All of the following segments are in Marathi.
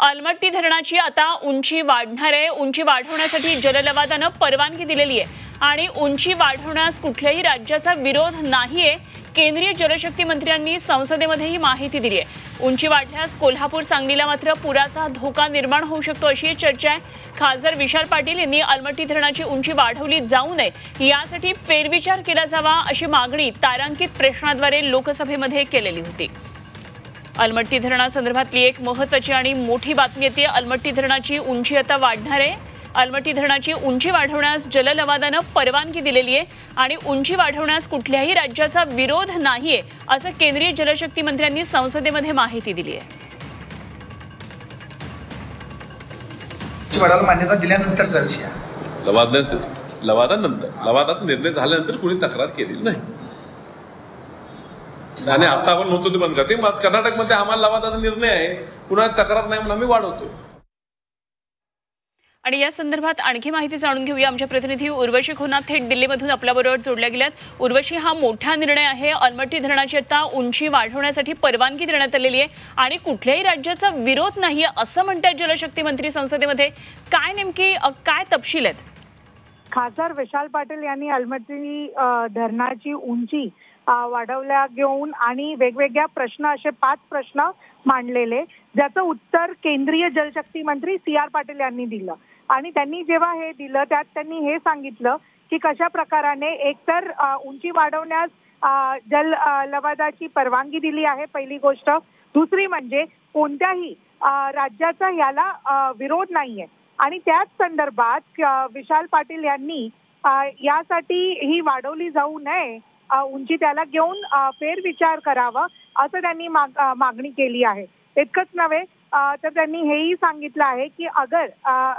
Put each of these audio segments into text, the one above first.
अलमट्टी धरणाची आता उंची वाढणार आहे। उंची वाढवण्यासाठी जललवादाने परवानगी दिलेली आहे आणि उंची वाढवण्यास कुठल्याही राज्याचा विरोध नाहीये। केंद्रीय जलशक्ती मंत्र्यांनी संसदेमध्ये ही माहिती दिली आहे। उंची वाढल्यास कोल्हापूर सांगलीला मात्र पुराचा धोका निर्माण होऊ शकतो अशी चर्चा आहे। खासदार विशाल पाटील यांनी अलमट्टी धरणाची उंची वाढवली जाऊ नये यासाठी फेरविचार केला जावा अशी मागणी तारांकित प्रश्नाद्वारे लोकसभेमध्ये केलेली होती। अलमट्टी धरणासंदर्भातली एक महत्त्वाची आणि मोठी बातमी येते। अलमट्टी धरणाची उंची आता वाढणार आहे। अलमट्टी धरणाची उंची वाढवण्यास जललवादाने परवानगी दिलेली आहे आणि उंची वाढवण्यास कुठल्याही राज्याचा विरोध नाहीये असं केंद्रीय जलशक्ती मंत्र्यांनी संसदेमध्ये माहिती दिली आहे। मान्यता दिल्यानंतरचा विषय लवादाचा निर्णय झाल्यानंतर कुणी तक्रार केलेली नाही आणि आता आपण म्हणतो ते बंद करते। कर्नाटकमध्ये आम्हाला लवादाचा निर्णय आहे, पुन्हा तक्रार नाही म्हणून आम्ही वाढवतो। आणि या संदर्भात आणखी माहिती जाणून घेऊया। आमच्या प्रतिनिधी उर्वशी खोना थेट दिल्लीमधून आपल्याबरोबर जोडल्या गेल्यात। उर्वशी, हा मोठा निर्णय आहे। अलमट्टी धरणाची आता उंची वाढवण्यासाठी परवानगी देण्यात आलेली आहे आणि कुठल्याही राज्याचा विरोध नाहीये असं म्हणतात जलशक्ती मंत्री संसदेमध्ये। काय नेमकी काय तपशील आहेत? खासदार विशाल पाटील यांनी अलमट्टी धरणाची उंची वाढवल्या घेऊन आणि वेगवेगळ्या प्रश्न असे 5 प्रश्न मांडलेले, ज्याचं उत्तर केंद्रीय जलशक्ती मंत्री CR पाटील यांनी दिलं। आणि त्यांनी जेव्हा हे दिलं त्यात त्यांनी हे सांगितलं की कशा प्रकाराने एकतर उंची वाढवण्यास जल लवादाची परवानगी दिली आहे, पहिली गोष्ट। दुसरी म्हणजे कोणत्याही राज्याचा याला विरोध नाहीये आणि त्याच संदर्भात विशाल पाटील यांनी यासाठी ही वाढवली जाऊ नये उंची त्याला घेऊन फेरविचार करावा असं त्यांनी मागणी केली आहे। इतकंच नव्हे तर त्यांनी हेही सांगितलं आहे की अगर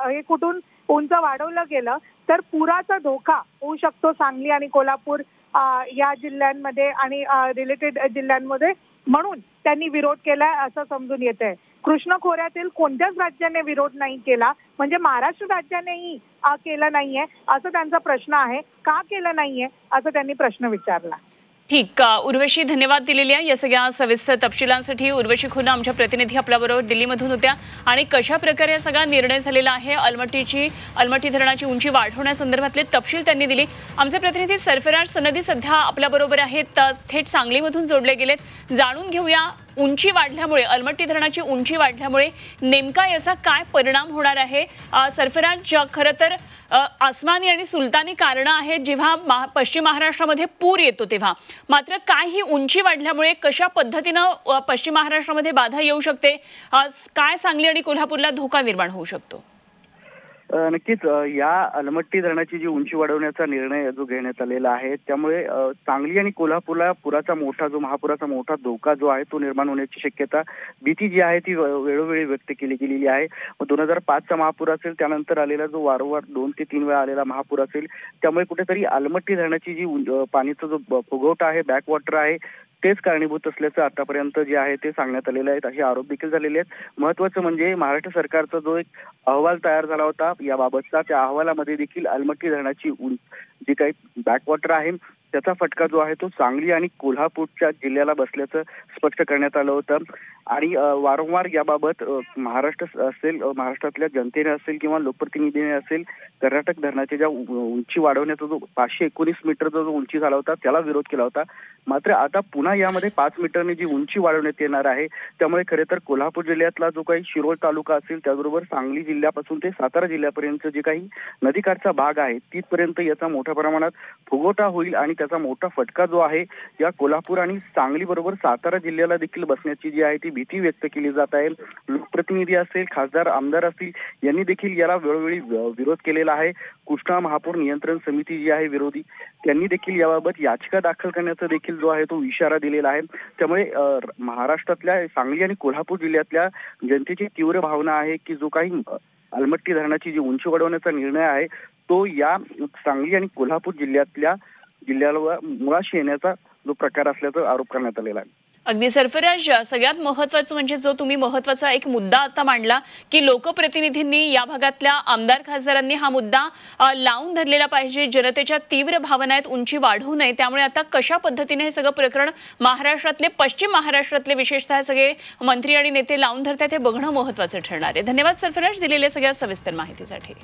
हे कुठून उंच वाढवलं गेलं तर पुराचा धोका होऊ शकतो सांगली आणि कोल्हापूर या जिल्ह्यांमध्ये आणि रिलेटेड जिल्ह्यांमध्ये, म्हणून त्यांनी विरोध केलाय असं समजून येतंय। कृष्ण खोऱ्यातील कोणत्याच राज्याने विरोध नाही केला, म्हणजे महाराष्ट्र राज्यानेही केलं नाहीये असं त्यांचा प्रश्न आहे। का केलं नाहीये असं त्यांनी प्रश्न विचारला। ठीक, उर्वशी धन्यवाद दिलेल्या या सगळ्या सविस्तर तपशिलांसाठी। उर्वशी खोना आमच्या प्रतिनिधी आपल्याबरोबर दिल्लीमधून होत्या आणि कशा प्रकारे सगळा निर्णय झालेला आहे अलमट्टी धरणाची उंची वाढवण्यासंदर्भातले तपशील त्यांनी दिली। आमचे प्रतिनिधी सरफराज सनदी सध्या आपल्याबरोबर आहेत, थेट सांगलीमधून जोडले गेलेत। जाणून घेऊया उंची वाढल्यामुळे, अलमट्टी धरणाची उंची वाढल्यामुळे नेमका याचा काय परिणाम होणार आहे। सरफराज, खरं तर आसमानी आणि सुलतानी कारणं आहेत जेव्हा पश्चिम महाराष्ट्रामध्ये पूर येतो तेव्हा, मात्र काय ही उंची वाढल्यामुळे कशा पद्धतीनं पश्चिम महाराष्ट्रामध्ये बाधा येऊ शकते, काय सांगली आणि कोल्हापूरला धोका निर्माण होऊ शकतो? नक्कीच या अलमट्टी धरणाची जी उंची वाढवण्याचा निर्णय जो घेण्यात आलेला आहे त्यामुळे सांगली आणि कोल्हापूरला महापुराचा मोठा धोका जो आहे तो निर्माण होण्याची शक्यता, भीती जी आहे ती वेळोवेळी व्यक्त केली गेलेली आहे। 2005चा महापूर असेल, त्यानंतर आलेला जो वारंवार 2 ते 3 वेळा आलेला महापूर असेल, त्यामुळे कुठेतरी अलमट्टी धरणाची जी पाण्याचा जो फुगवटा आहे, बॅकवॉटर आहे, तेच कारणीभूत असल्याचं आतापर्यंत जे आहे ते सांगण्यात आलेलं आहे। असे आरोप देखील झालेले आहेत। महत्त्वाचं म्हणजे महाराष्ट्र सरकारचा जो एक अहवाल तयार झाला होता याबाबतचा, त्या अहवालामध्ये देखील अलमट्टी धरणाची जी काही बॅकवॉटर आहे त्याचा फटका जो आहे तो सांगली आणि कोल्हापूरच्या जिल्ह्याला बसल्याचं स्पष्ट करण्यात आलं होतं। आणि वारंवार याबाबत महाराष्ट्रातल्या जनतेने असेल किंवा लोकप्रतिनिधीने असेल, कर्नाटक धरणाच्या ज्या उंची वाढवण्याचा जो 519 मीटरचा जो उंची झाला होता त्याला विरोध केला होता। मात्र आता पुन्हा यामध्ये 5 मीटरने जी उंची वाढवण्यात येणार आहे, त्यामुळे खरे तर कोल्हापूर जिल्ह्यातला जो काही शिरोळ तालुका असेल, त्याचबरोबर सांगली जिल्ह्यापासून ते सातारा जिल्ह्यापर्यंत जे काही नदीकाठचा भाग आहे तिथपर्यंत याचा मोठ्या प्रमाणात फुगवटा होईल आणि त्याचा मोठा फटका जो आहे या कोल्हापूर आणि सांगली बरोबर सातारा जिल्ह्याला देखील बसण्याची जी आहे ती भीती व्यक्त केली जात आहे। लोकप्रतिनिधी असेल, खासदार, आमदार असतील, यांनी देखील याला वेळोवेळी विरोध केलेला आहे। कृष्णा महापूर नियंत्रण समिती जी आहे विरोधी, त्यांनी देखील याबाबत याचिका दाखल करण्याचा देखील जो आहे तो इशारा दिलेला आहे। त्यामुळे महाराष्ट्रातल्या सांगली आणि कोल्हापूर जिल्ह्यातल्या जनतेची तीव्र भावना आहे की जो काही अलमट्टी धरणाची जी उंची वाढवण्याचा निर्णय आहे तो या सांगली आणि कोल्हापूर जिल्ह्याला मुळाशी येण्याचा जो प्रकार असल्याचा आरोप करण्यात आलेला आहे। अगदी सरफराज, सगळ्यात महत्त्वाचं म्हणजे जो तुम्ही महत्त्वाचा एक मुद्दा आता मांडला की लोकप्रतिनिधींनी या भागातल्या आमदार खासदारांनी हा मुद्दा लावून धरलेला पाहिजे. जनतेच्या तीव्र भावना आहेत, उंची वाढवू नये. त्यामुळे आता कशा पद्धतीने हे सगळं प्रकरण महाराष्ट्रातले, पश्चिम महाराष्ट्रातले विशेषतः सगळे मंत्री आणि नेते लावून धरतात हे बघणं महत्त्वाचं ठरणार आहे. धन्यवाद सरफराज, दिलेल्या सगळ्या सविस्तर माहितीसाठी.